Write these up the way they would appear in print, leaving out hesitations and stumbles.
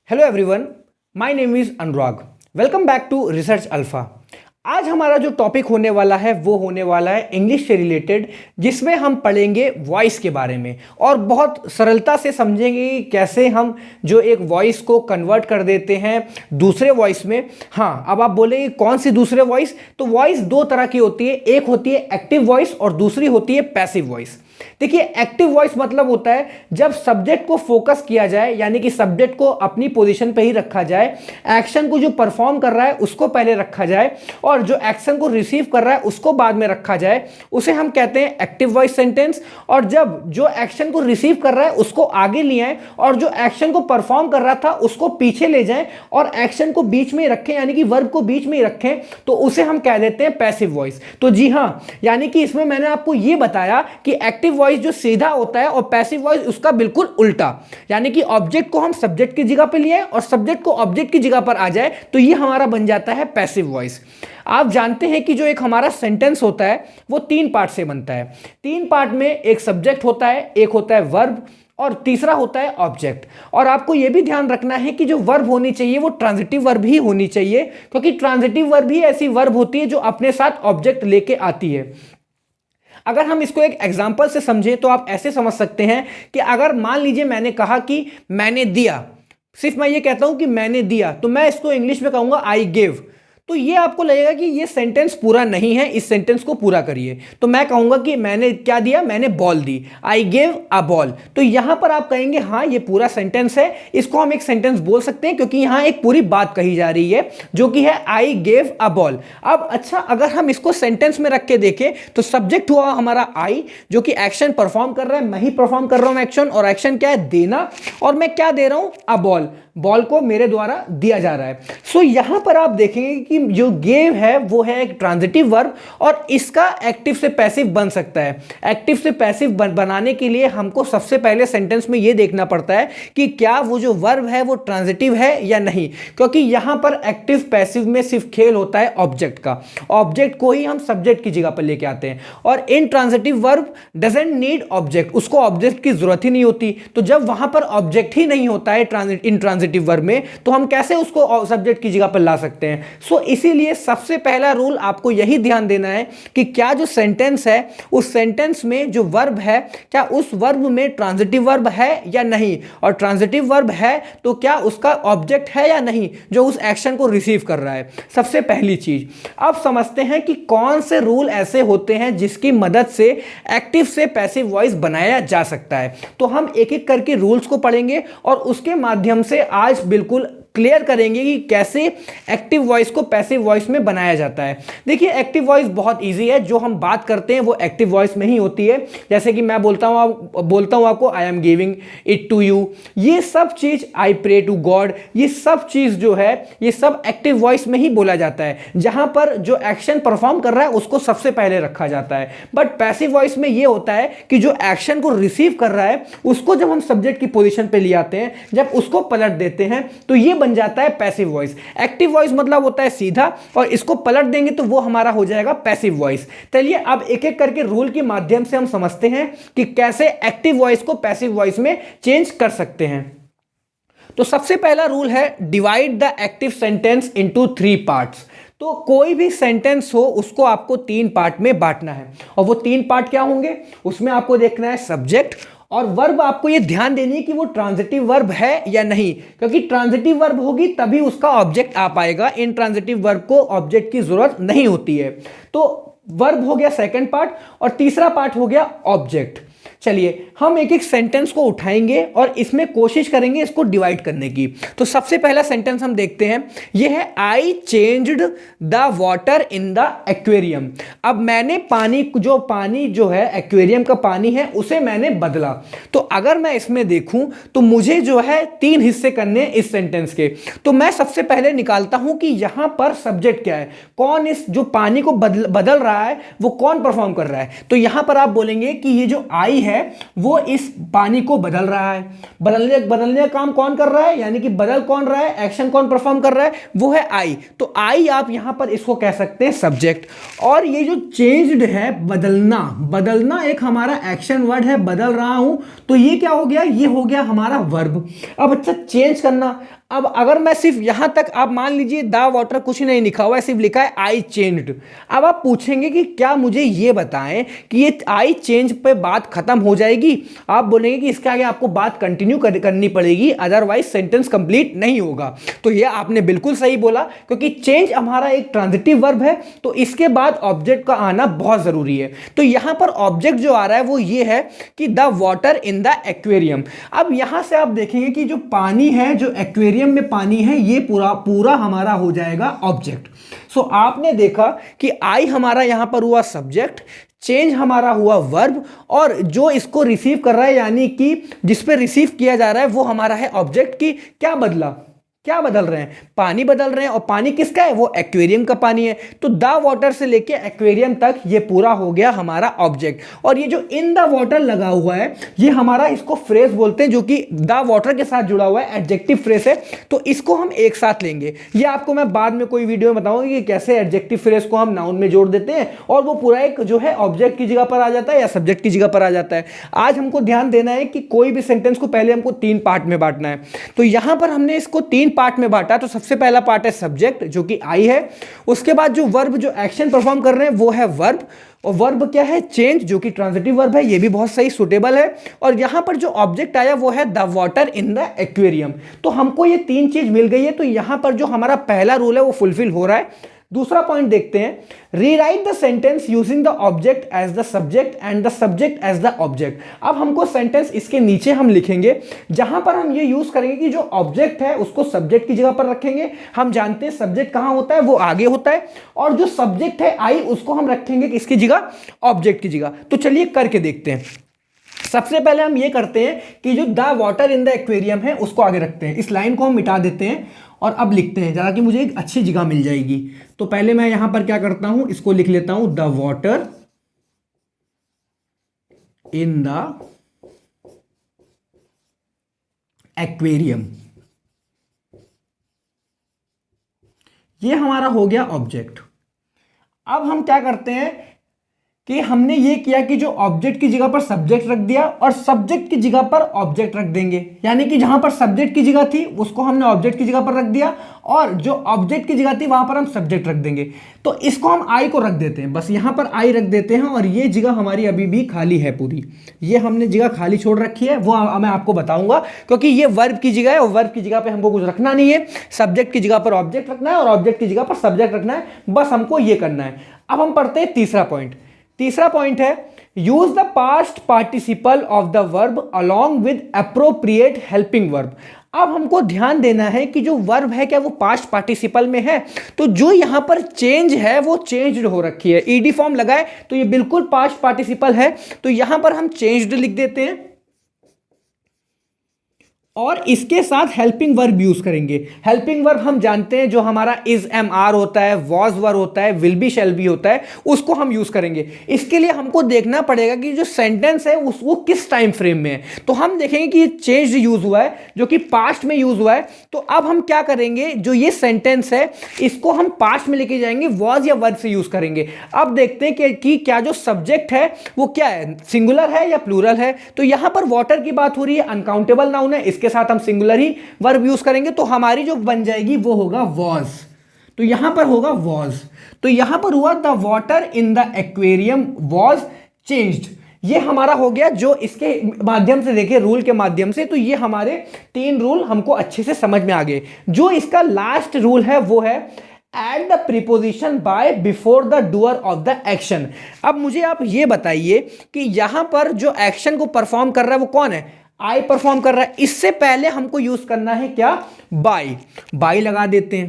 Hello everyone, my name is Anurag. Welcome back to Research Alpha. आज हमारा जो topic होने वाला है वो होने वाला है इंग्लिश से रिलेटेड, जिसमें हम पढ़ेंगे वॉइस के बारे में और बहुत सरलता से समझेंगे कि कैसे हम जो एक वॉइस को कन्वर्ट कर देते हैं दूसरे वॉइस में। हाँ, अब आप बोलेंगे कौन सी दूसरे वॉइस? तो वॉइस दो तरह की होती है, एक होती है एक्टिव वॉइस और दूसरी होती है पैसिव वॉइस। देखिए, एक्टिव वॉइस मतलब होता है जब सब्जेक्ट को फोकस किया जाए, यानी कि सब्जेक्ट को अपनी पोजीशन पे ही रखा जाए, एक्शन को जो परफॉर्म कर रहा है उसको पहले रखा जाए और जो एक्शन को रिसीव कर रहा है उसको बाद में रखा जाए, उसे हम कहते हैं एक्टिव वॉइस सेंटेंस। और जब जो एक्शन को रिसीव कर रहा है उसको आगे ले आए और जो एक्शन को परफॉर्म कर रहा था उसको पीछे ले जाएं और एक्शन को बीच में रखें, यानी कि वर्ब को बीच में ही रखें, तो उसे हम कह देते हैं पैसिव वॉइस। तो जी हाँ, यानी कि इसमें मैंने आपको यह बताया कि एक्टिव वॉइस जो सीधा होता है और पैसिव वॉइस उसका बिल्कुल उल्टा, यानी कि ऑब्जेक्ट को हम सब्जेक्ट की जगह पे लिए और सब्जेक्ट को ऑब्जेक्ट की जगह पर आ जाए तो ये हमारा बन जाता है पैसिव वॉइस। आप जानते हैं कि जो एक हमारा सेंटेंस होता है वो तीन पार्ट से बनता है। तीन पार्ट में एक सब्जेक्ट होता है, एक होता है वर्ब और तीसरा होता है ऑब्जेक्ट। और आपको यह भी ध्यान रखना है कि जो वर्ब होनी चाहिए वो ट्रांजिटिव वर्ब ही होनी चाहिए, क्योंकि ट्रांजिटिव वर्ब ही ऐसी वर्ब होती है जो अपने साथ ऑब्जेक्ट लेके आती है। अगर हम इसको एक एग्जांपल से समझें तो आप ऐसे समझ सकते हैं कि अगर मान लीजिए मैंने कहा कि मैंने दिया, सिर्फ मैं ये कहता हूं कि मैंने दिया, तो मैं इसको इंग्लिश में कहूंगा आई गिव। तो ये आपको लगेगा कि ये सेंटेंस पूरा नहीं है, इस सेंटेंस को पूरा करिए। तो मैं कहूंगा कि मैंने क्या दिया, मैंने ball the, I give a ball. तो यहां पर आप कहेंगे हाँ ये पूरा सेंटेंस है, इसको हम एक सेंटेंस बोल सकते हैं क्योंकि यहां एक पूरी बात कही जा रही है जो कि है आई गिव अ बॉल। अब अच्छा, अगर हम इसको सेंटेंस में रख के देखें तो सब्जेक्ट हुआ हमारा आई, जो कि एक्शन परफॉर्म कर रहा है, मैं ही परफॉर्म कर रहा हूं एक्शन, और एक्शन क्या है, देना, और मैं क्या दे रहा हूं, अ बॉल, बॉल को मेरे द्वारा दिया जा रहा है। सो यहां पर आप देखेंगे कि जो गेव है वो है एक ट्रांजिटिव वर्ब और इसका एक्टिव से पैसिव बन सकता है। एक्टिव से पैसिव बनाने के लिए हमको सबसे पहले सेंटेंस में यह देखना पड़ता है कि क्या वो जो वर्ब है वो ट्रांजिटिव है या नहीं, क्योंकि यहां पर एक्टिव पैसिव में सिर्फ खेल होता है ऑब्जेक्ट का। ऑब्जेक्ट को ही हम सब्जेक्ट की जगह पर लेके आते हैं और intransitive verb doesn't need object, उसको ऑब्जेक्ट की जरूरत ही नहीं होती। तो जब वहां पर ऑब्जेक्ट ही नहीं होता है इन ट्रांजिटिव वर्ब में, तो हम कैसे उसको सब्जेक्ट की जगह पर ला सकते हैं? सो इसीलिए सबसे पहला रूल आपको यही ध्यान देना है कि क्या जो सेंटेंस है उस सेंटेंस में जो वर्ब है, क्या उस वर्ब में ट्रांजिटिव वर्ब है या नहीं, और ट्रांजिटिव वर्ब है तो क्या उसका ऑब्जेक्ट है या नहीं जो उस एक्शन को रिसीव कर रहा है। सबसे पहली चीज। अब समझते हैं कि कौन से रूल ऐसे होते हैं जिसकी मदद से एक्टिव से पैसिव वॉइस बनाया जा सकता है। तो हम एक एक करके रूल्स को पढ़ेंगे और उसके माध्यम से आज बिल्कुल क्लियर करेंगे कि कैसे एक्टिव वॉइस को पैसिव वॉइस में बनाया जाता है। देखिए, एक्टिव वॉइस बहुत इजी है, जो हम बात करते हैं वो एक्टिव वॉइस में ही होती है। जैसे कि मैं बोलता हूं आपको I am giving it to you, ये सब चीज, आई प्रे टू गॉड, ये सब चीज जो है ये सब एक्टिव वॉइस में ही बोला जाता है, जहां पर जो एक्शन परफॉर्म कर रहा है उसको सबसे पहले रखा जाता है। बट पैसिव वॉइस में ये होता है कि जो एक्शन को रिसीव कर रहा है उसको जब हम सब्जेक्ट की पोजीशन पे ले आते हैं, जब उसको पलट देते हैं, तो ये बन जाता है पैसिव वॉइस। एक्टिव वॉइस मतलब होता है सीधा, और इसको पलट देंगे तो वो हमारा हो जाएगा पैसिव वॉइस। चलिए अब एक एक करके रूल के माध्यम से हम समझते हैं कि कैसे एक्टिव वॉइस को पैसिव वॉइस में चेंज कर सकते हैं। तो सबसे पहला रूल है divide the active sentence into 3 parts. तो कोई भी सेंटेंस हो उसको आपको 3 पार्ट में बांटना है, और वो 3 पार्ट क्या होंगे? उसमें आपको देखना है सब्जेक्ट और वर्ब। आपको ये ध्यान देनी है कि वो ट्रांजिटिव वर्ब है या नहीं, क्योंकि ट्रांजिटिव वर्ब होगी तभी उसका ऑब्जेक्ट आ पाएगा। इन ट्रांजिटिव वर्ब को ऑब्जेक्ट की जरूरत नहीं होती है। तो वर्ब हो गया सेकंड पार्ट और तीसरा पार्ट हो गया ऑब्जेक्ट। चलिए हम एक एक सेंटेंस को उठाएंगे और इसमें कोशिश करेंगे इसको डिवाइड करने की। तो सबसे पहला सेंटेंस हम देखते हैं, यह है आई changed the water in the aquarium. अब मैंने पानी जो है एक्वेरियम का पानी है उसे मैंने बदला। तो अगर मैं इसमें देखूं तो मुझे जो है 3 हिस्से करने इस सेंटेंस के। तो मैं सबसे पहले निकालता हूं कि यहां पर सब्जेक्ट क्या है, कौन इस जो पानी को बदल रहा है वो कौन परफॉर्म कर रहा है। तो यहां पर आप बोलेंगे कि ये जो आई है वो इस पानी को बदल रहा है। बदलने का काम कौन कर रहा है, यानी कि बदल कौन रहा है, एक्शन कौन परफॉर्म कर रहा है, वो है आई। तो आई आप यहां पर इसको कह सकते हैं सब्जेक्ट। और ये जो चेंज्ड है, बदलना एक हमारा एक्शन वर्ड है, बदल रहा हूं, तो ये क्या हो गया, ये हो गया हमारा वर्ब। अब अच्छा, चेंज करना, अब अगर मैं सिर्फ यहां तक, आप मान लीजिए द वाटर कुछ नहीं लिखा हुआ है, सिर्फ लिखा है आई चेंज्ड। अब आप पूछेंगे कि क्या मुझे ये बताएं कि ये आई चेंज पे बात खत्म हो जाएगी? आप बोलेंगे कि इसके आगे आपको बात कंटिन्यू करनी पड़ेगी, अदरवाइज सेंटेंस कंप्लीट नहीं होगा। तो ये आपने बिल्कुल सही बोला, क्योंकि चेंज हमारा एक ट्रांजिटिव वर्ब है, तो इसके बाद ऑब्जेक्ट का आना बहुत जरूरी है। तो यहां पर ऑब्जेक्ट जो आ रहा है वो ये है कि the water in the aquarium. अब यहां से आप देखेंगे कि जो पानी है, जो एक्वेरियम में पानी है, ये पूरा पूरा हमारा हो जाएगा ऑब्जेक्ट। सो आपने देखा कि आई हमारा यहां पर हुआ सब्जेक्ट, चेंज हमारा हुआ वर्ब, और जो इसको रिसीव कर रहा है यानी कि जिस पे रिसीव किया जा रहा है वो हमारा है ऑब्जेक्ट। की क्या बदला, क्या बदल रहे हैं? पानी बदल रहे हैं, और पानी किसका है? वो एक्वेरियम का पानी है। तो द वाटर से लेके एक्वेरियम तक ये पूरा हो गया हमारा ऑब्जेक्ट। और ये जो इन द वाटर लगा हुआ है, ये हमारा, इसको फ्रेज बोलते हैं, जो कि द वाटर के साथ जुड़ा हुआ है, एडजेक्टिव फ्रेज है। तो इसको हम एक साथ लेंगे। ये आपको मैं बाद में कोई वीडियो में बताऊंगा कि कैसे एडजेक्टिव फ्रेज को हम नाउन में जोड़ देते हैं और वो पूरा एक जो है ऑब्जेक्ट की जगह पर आ जाता है या सब्जेक्ट की जगह पर आ जाता है। आज हमको ध्यान देना है कि कोई भी सेंटेंस को पहले हमको 3 पार्ट में बांटना है। तो यहां पर हमने इसको 3 पार्ट में बांटा। तो सबसे पहला पार्ट है सब्जेक्ट, जो कि आई है। उसके बाद जो वर्ब, जो एक्शन परफॉर्म कर रहे हैं, वो है वर्ब। और वर्ब क्या है? चेंज, जो कि ट्रांजिटिव वर्ब है। ये भी बहुत सही सुटेबल है। और यहां पर जो ऑब्जेक्ट आया वो है the water in the aquarium. तो हमको ये 3 चीज मिल गई है। तो यहां पर जो हमारा पहला रूल है वो फुलफिल हो रहा है। दूसरा पॉइंट देखते हैं, rewrite the sentence using the object as the subject and the subject as the object. अब हमको सेंटेंस इसके नीचे हम लिखेंगे, जहां पर हम ये यूज करेंगे कि जो ऑब्जेक्ट है उसको सब्जेक्ट की जगह पर रखेंगे। हम जानते हैं सब्जेक्ट कहां होता है, वो आगे होता है, और जो सब्जेक्ट है आई, उसको हम रखेंगे किसकी जगह? ऑब्जेक्ट की जगह। तो चलिए करके देखते हैं। सबसे पहले हम ये करते हैं कि जो the water in the aquarium है उसको आगे रखते हैं। इस लाइन को हम मिटा देते हैं और अब लिखते हैं जरा कि मुझे एक अच्छी जगह मिल जाएगी। तो पहले मैं यहां पर क्या करता हूं, इसको लिख लेता हूं the water in the aquarium. ये हमारा हो गया ऑब्जेक्ट। अब हम क्या करते हैं कि हमने ये किया कि जो ऑब्जेक्ट की जगह पर सब्जेक्ट रख दिया और सब्जेक्ट की जगह पर ऑब्जेक्ट रख देंगे। यानी कि जहां पर सब्जेक्ट की जगह थी उसको हमने ऑब्जेक्ट की जगह पर रख दिया, और जो ऑब्जेक्ट की जगह थी वहां पर हम सब्जेक्ट रख देंगे। तो इसको हम आई को रख देते हैं, बस यहां पर आई रख देते हैं, और ये जगह हमारी अभी भी खाली है पूरी। ये हमने जगह खाली छोड़ रखी है, वो मैं आपको बताऊंगा, क्योंकि ये वर्ब की जगह है और वर्ब की जगह पर हमको कुछ रखना नहीं है। सब्जेक्ट की जगह पर ऑब्जेक्ट रखना है और ऑब्जेक्ट की जगह पर सब्जेक्ट रखना है, बस हमको ये करना है। अब हम पढ़ते हैं तीसरा पॉइंट। तीसरा पॉइंट है, use the past participle of the verb along with appropriate helping verb. अब हमको ध्यान देना है कि जो वर्ब है क्या वो पास्ट पार्टिसिपल में है। तो जो यहां पर चेंज है वो चेंज्ड हो रखी है, ईडी फॉर्म लगाए तो ये बिल्कुल पास्ट पार्टिसिपल है। तो यहां पर हम चेंज्ड लिख देते हैं और इसके साथ हेल्पिंग वर्ब यूज करेंगे। हेल्पिंग वर्ब हम जानते हैं, जो हमारा इज एम आर होता है, वॉज वर होता है, विल बी शैल बी होता है, उसको हम यूज करेंगे। इसके लिए हमको देखना पड़ेगा कि जो सेंटेंस है वो किस टाइम फ्रेम में है। तो हम देखेंगे कि ये चेंज यूज हुआ है, जो कि पास्ट में यूज हुआ है। तो अब हम क्या करेंगे, जो ये सेंटेंस है इसको हम पास्ट में लेके जाएंगे, वॉज या वर्ब से यूज करेंगे। अब देखते हैं कि क्या जो सब्जेक्ट है वो क्या है, सिंगुलर है या प्लूरल है। तो यहां पर वाटर की बात हो रही है, अनकाउंटेबल नाउन है, इसके साथ हम सिंगुलर ही वर्ब यूज करेंगे। तो हमारी जो बन जाएगी वो होगा वॉज। तो यहां पर होगा वॉज। तो यहां पर हुआ the water in the aquarium was changed. ये हमारा हो गया, जो इसके माध्यम से देखे, रूल के माध्यम से। तो ये हमारे 3 रूल हमको अच्छे से समझ में आ गए। जो इसका लास्ट रूल है वो है add the preposition by before the doer of the action. अब मुझे आप ये बताइए कि यहां पर जो एक्शन को परफॉर्म कर रहा है वो कौन है? आई परफॉर्म कर रहा है। इससे पहले हमको यूज करना है क्या? बाई। बाई लगा देते हैं,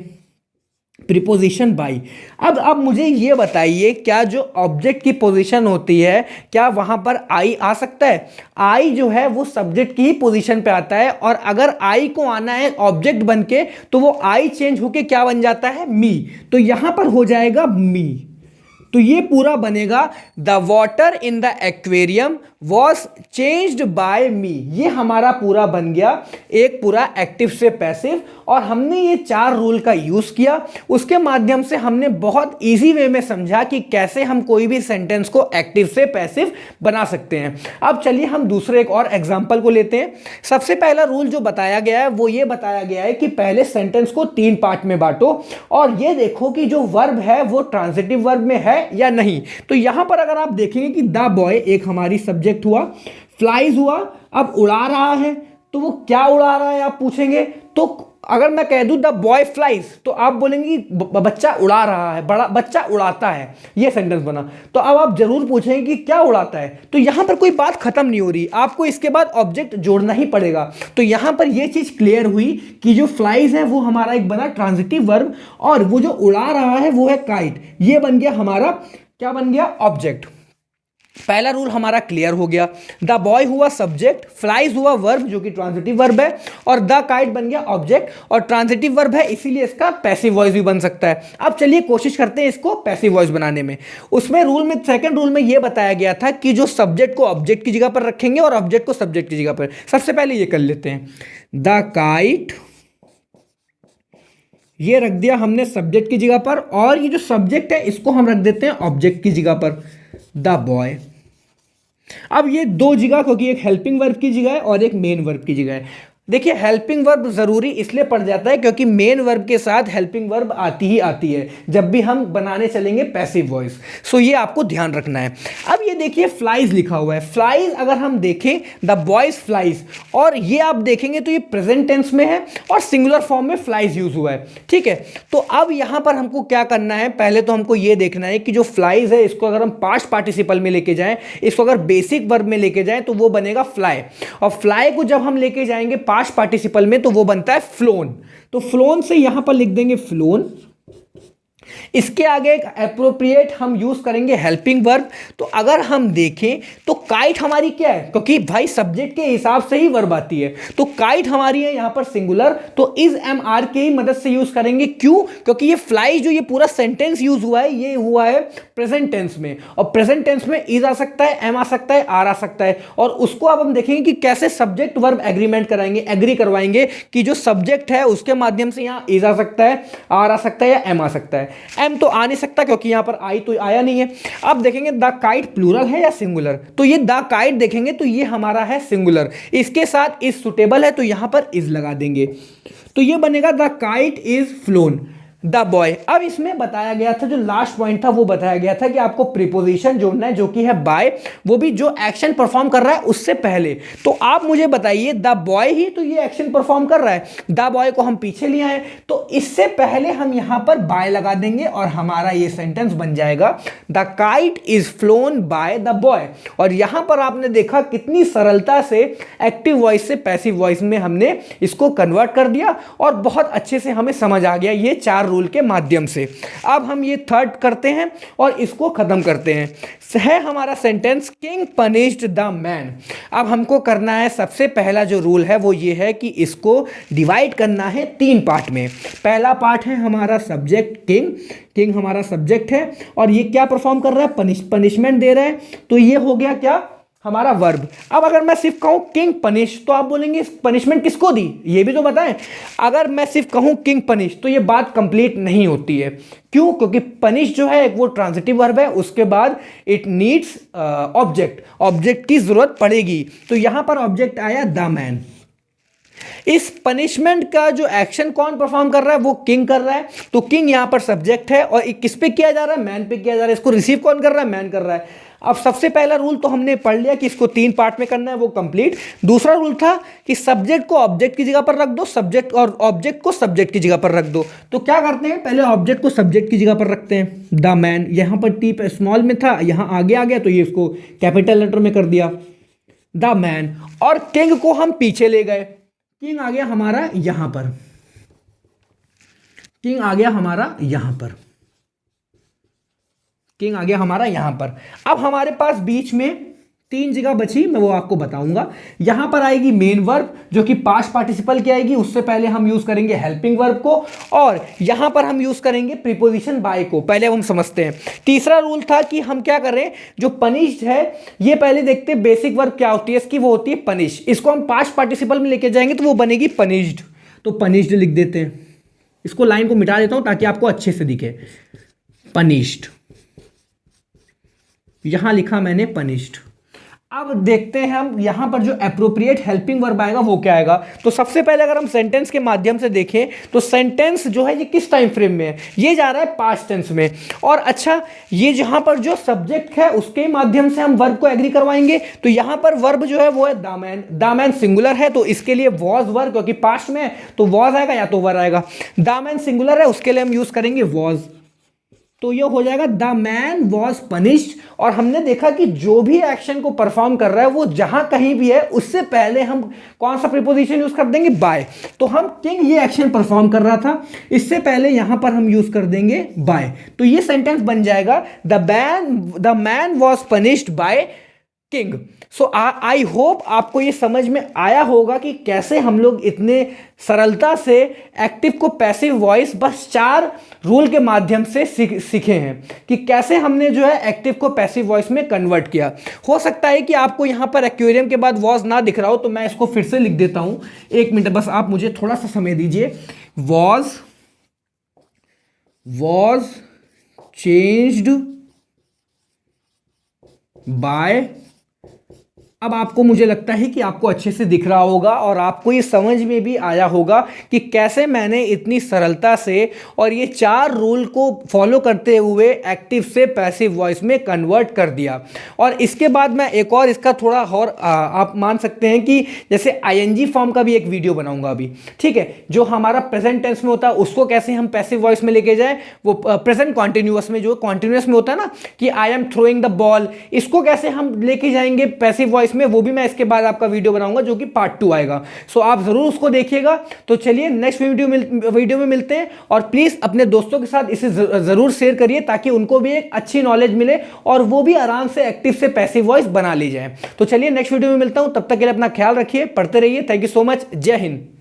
प्रीपोजिशन बाई। अब मुझे ये बताइए, क्या जो ऑब्जेक्ट की पोजीशन होती है क्या वहां पर आई आ सकता है? आई जो है वो सब्जेक्ट की ही पोजीशन पे आता है, और अगर आई को आना है ऑब्जेक्ट बनके तो वो आई चेंज होके क्या बन जाता है? मी। तो यहां पर हो जाएगा मी। तो ये पूरा बनेगा the water in the aquarium was changed by me. ये हमारा पूरा बन गया एक पूरा एक्टिव से पैसिव, और हमने ये 4 रूल का यूज किया। उसके माध्यम से हमने बहुत इजी वे में समझा कि कैसे हम कोई भी सेंटेंस को एक्टिव से पैसिव बना सकते हैं। अब चलिए हम दूसरे एक और एग्जांपल को लेते हैं। सबसे पहला रूल जो बताया गया है वो ये बताया गया है कि पहले सेंटेंस को 3 पार्ट में बांटो और ये देखो कि जो वर्ब है वो ट्रांजिटिव वर्ब में है या नहीं। तो यहां पर अगर आप देखेंगे कि द बॉय एक हमारी सब्जेक्ट हुआ, फ्लाइज हुआ, अब उड़ा रहा है, तो वो क्या उड़ा रहा है आप पूछेंगे। तो अगर मैं कह दूं द बॉय फ्लाइज तो आप बोलेंगे बच्चा उड़ा रहा है, बड़ा बच्चा उड़ाता है, ये सेंटेंस बना। तो अब आप जरूर पूछेंगे कि क्या उड़ाता है, तो यहां पर कोई बात खत्म नहीं हो रही, आपको इसके बाद ऑब्जेक्ट जोड़ना ही पड़ेगा। तो यहां पर यह चीज क्लियर हुई कि जो फ्लाइज है वो हमारा एक बना ट्रांजिटिव वर्ब, और वो जो उड़ा रहा है वो है काइट। ये बन गया हमारा, क्या बन गया, ऑब्जेक्ट। पहला रूल हमारा क्लियर हो गया। द बॉय हुआ सब्जेक्ट, फ्लाइज हुआ वर्ब जो कि ट्रांजिटिव वर्ब है, और द काइट बन गया ऑब्जेक्ट, और ट्रांजिटिव वर्ब है इसीलिए इसका पैसिव वॉइस भी बन सकता है। अब चलिए कोशिश करते हैं इसको पैसिव वॉइस बनाने में। उसमें रूल में, सेकंड रूल में यह बताया गया था कि जो सब्जेक्ट को ऑब्जेक्ट की जगह पर रखेंगे और ऑब्जेक्ट को सब्जेक्ट की जगह पर। सबसे पहले ये कर लेते हैं, द काइट, ये रख दिया हमने सब्जेक्ट की जगह पर, और ये जो सब्जेक्ट है इसको हम रख देते हैं ऑब्जेक्ट की जगह पर, द बॉय। अब ये 2 जगह, क्योंकि एक हेल्पिंग वर्ब की जगह है और एक मेन वर्ब की जगह है। देखिए हेल्पिंग वर्ब जरूरी इसलिए पड़ जाता है क्योंकि मेन वर्ब के साथ हेल्पिंग वर्ब आती ही आती है जब भी हम बनाने चलेंगे पैसिव वॉइस। सो ये आपको ध्यान रखना है। अब ये देखिए फ्लाइज लिखा हुआ है, फ्लाइज अगर हम देखें द बॉयज फ्लाइज, और ये आप देखेंगे तो ये प्रेजेंट टेंस में है और सिंगुलर फॉर्म में फ्लाइज यूज हुआ है, ठीक है। तो अब यहां पर हमको क्या करना है, पहले तो हमको ये देखना है कि जो फ्लाइज है इसको अगर हम पास्ट पार्टिसिपल में लेके जाएं, इसको अगर बेसिक वर्ब में लेके जाएं तो वो बनेगा फ्लाई, और फ्लाई को जब हम लेके जाएंगे पास्ट पार्टिसिपल में तो वो बनता है फ्लोन। तो फ्लोन से यहां पर लिख देंगे फ्लोन। इसके आगे एक एप्रोप्रिएट हम यूज करेंगे हेल्पिंग वर्ब। तो अगर हम देखें तो काइट हमारी क्या है, क्योंकि भाई सब्जेक्ट के हिसाब से ही वर्ब आती है, तो काइट हमारी है यहां पर सिंगुलर, तो इज एम आर की मदद से यूज करेंगे। क्यों? क्योंकि ये फ्लाई जो ये पूरा सेंटेंस यूज हुआ है ये हुआ है प्रेजेंट टेंस में, और प्रेजेंट टेंस में इज आ सकता है, एम आ सकता है, आर आ सकता है, और उसको अब हम देखेंगे कि कैसे सब्जेक्ट वर्ब एग्रीमेंट कराएंगे, एग्री करवाएंगे कि जो सब्जेक्ट है उसके माध्यम से यहां इज आ सकता है, आर आ सकता है या एम आ सकता है। एम तो आ नहीं सकता क्योंकि यहां पर आई तो आया नहीं है। अब देखेंगे द काइट प्लूरल है या सिंगुलर, तो ये द काइट देखेंगे तो ये हमारा है सिंगुलर, इसके साथ इज सुटेबल है तो यहां पर इज लगा देंगे, तो ये बनेगा the kite is phloem the boy. अब इसमें बताया गया था, जो लास्ट पॉइंट था वो बताया गया था कि आपको प्रीपोजिशन जोड़ना है जो कि है बाय, वो भी जो एक्शन परफॉर्म कर रहा है उससे पहले। तो आप मुझे बताइए द बॉय ही तो ये एक्शन परफॉर्म कर रहा है, द बॉय को हम पीछे ले आए तो इससे पहले हम यहां पर बाय लगा देंगे और हमारा ये सेंटेंस बन जाएगा the kite is phloem by the boy. और यहां पर आपने देखा कितनी सरलता से एक्टिव वॉइस से पैसिव वॉइस में हमने इसको कन्वर्ट कर दिया और बहुत अच्छे से हमें समझ आ गया ये 4 रूल के माध्यम से। अब हम ये थर्ड करते हैं और इसको खत्म करते हैं। है हमारा sentence king punished the man. अब हमको करना है, सबसे पहला जो रूल है वो ये है कि इसको डिवाइड करना है 3 पार्ट में। पहला पार्ट है हमारा सब्जेक्ट किंग, किंग हमारा सब्जेक्ट है और ये क्या परफॉर्म कर रहा है, पनिशमेंट दे रहा है, तो ये हो गया क्या, हमारा वर्ब। अब अगर मैं सिर्फ कहूं किंग पनिश तो आप बोलेंगे पनिशमेंट किसको दी, ये भी तो बताएं। अगर मैं सिर्फ कहूं किंग पनिश तो ये बात कंप्लीट नहीं होती है। क्यों? क्योंकि पनिश जो है वो ट्रांजिटिव वर्ब है, उसके बाद इट नीड्स ऑब्जेक्ट, ऑब्जेक्ट की जरूरत पड़ेगी। तो यहां पर ऑब्जेक्ट आया द मैन। इस पनिशमेंट का जो एक्शन कौन परफॉर्म कर रहा है, वो किंग कर रहा है। तो किंग यहां पर सब्जेक्ट है और किस पे किया जा रहा है, मैन पे किया जा रहा है। इसको रिसीव कौन कर रहा है, मैन कर रहा है। अब सबसे पहला रूल तो हमने पढ़ लिया कि इसको 3 पार्ट में करना है, वो कंप्लीट। दूसरा रूल था कि सब्जेक्ट को ऑब्जेक्ट की जगह पर रख दो, सब्जेक्ट और ऑब्जेक्ट को सब्जेक्ट की जगह पर रख दो। तो क्या करते हैं, पहले ऑब्जेक्ट को सब्जेक्ट की जगह पर रखते हैं, द मैन। यहां पर टी स्मॉल में था, यहां आगे आ गया तो ये इसको कैपिटल लेटर में कर दिया, द मैन। और किंग को हम पीछे ले गए, किंग आ गया हमारा यहां पर, किंग आ गया हमारा यहां पर, किंग आ गया हमारा यहां पर। अब हमारे पास बीच में 3 जगह बची, मैं वो आपको बताऊंगा। यहां पर आएगी मेन वर्ब जो कि पास्ट पार्टिसिपल की आएगी, उससे पहले हम यूज करेंगे हेल्पिंग वर्ब को, और यहां पर हम यूज करेंगे प्रीपोजिशन बाय को। पहले हम समझते हैं। तीसरा रूल था कि हम क्या करें, जो पनिश्ड है, ये पहले देखते हैं बेसिक वर्ब क्या होती है इसकी, वो होती है पनिश। इसको हम पास्ट पार्टिसिपल में लेके जाएंगे तो वो बनेगी पनिश्ड। तो पनिश्ड लिख देते हैं, इसको लाइन को मिटा देता हूं ताकि आपको अच्छे से दिखे। पनिश्ड, यहां लिखा मैंने पनिश्ड। अब देखते हैं हम यहां पर जो एप्रोप्रिएट हेल्पिंग वर्ब आएगा वो क्या आएगा। तो सबसे पहले अगर हम सेंटेंस के माध्यम से देखें तो सेंटेंस जो है ये किस टाइम फ्रेम में है, ये जा रहा है पास्ट टेंस में। और अच्छा, ये जहां पर जो सब्जेक्ट है उसके माध्यम से हम वर्ब को एग्री करवाएंगे। तो यहां पर वर्ब जो है वो है the man. The man singular है तो इसके लिए वॉज वर्ब, क्योंकि पास्ट में है तो वॉज आएगा या तो वर आएगा। द मैन सिंगुलर है, उसके लिए हम यूज करेंगे वॉज। तो ये हो जाएगा द मैन वॉज पनिश्ड। और हमने देखा कि जो भी एक्शन को परफॉर्म कर रहा है वो जहां कहीं भी है उससे पहले हम कौन सा प्रीपोजिशन यूज कर देंगे, बाय। तो हम किंग ये एक्शन परफॉर्म कर रहा था, इससे पहले यहां पर हम यूज कर देंगे बाय। तो ये सेंटेंस बन जाएगा the man was punished by king. So I hope आपको ये समझ में आया होगा कि कैसे हम लोग इतने सरलता से एक्टिव को पैसिव वॉइस बस 4 रूल के माध्यम से सीखे हैं कि कैसे हमने जो है एक्टिव को पैसिव वॉइस में कन्वर्ट किया। हो सकता है कि आपको यहां पर एक्वेरियम के बाद वॉज ना दिख रहा हो, तो मैं इसको फिर से लिख देता हूं। 1 मिनट बस आप मुझे थोड़ा सा समय दीजिए। Was changed bye. अब आपको, मुझे लगता है कि आपको अच्छे से दिख रहा होगा और आपको ये समझ में भी आया होगा कि कैसे मैंने इतनी सरलता से और ये 4 रूल को फॉलो करते हुए एक्टिव से पैसिव वॉइस में कन्वर्ट कर दिया। और इसके बाद मैं एक और इसका थोड़ा और आप मान सकते हैं कि जैसे आईएनजी फॉर्म का भी एक वीडियो बनाऊंगा अभी, ठीक है। जो हमारा प्रेजेंट टेंस में होता है उसको कैसे हम पैसिव वॉइस में लेके जाए, वो प्रेजेंट कॉन्टिन्यूअस में, जो कॉन्टिन्यूअस में होता है ना कि I am throwing the ball, इसको कैसे हम लेके जाएंगे पैसिव वॉइस में, वो भी मैं इसके बाद आपका वीडियो बनाऊंगा जो कि पार्ट 2 आएगा। सो आप जरूर उसको देखिएगा। तो चलिए नेक्स्ट वीडियो में मिलते हैं। और प्लीज अपने दोस्तों के साथ इसे जरूर शेयर करिए ताकि उनको भी एक अच्छी नॉलेज मिले और वो भी आराम से एक्टिव से पैसिव वॉइस बना ली जाए। तो चलिए नेक्स्ट वीडियो में मिलता हूं, तब तक के लिए अपना ख्याल रखिए, पढ़ते रहिए। Thank you so much. जय हिंद।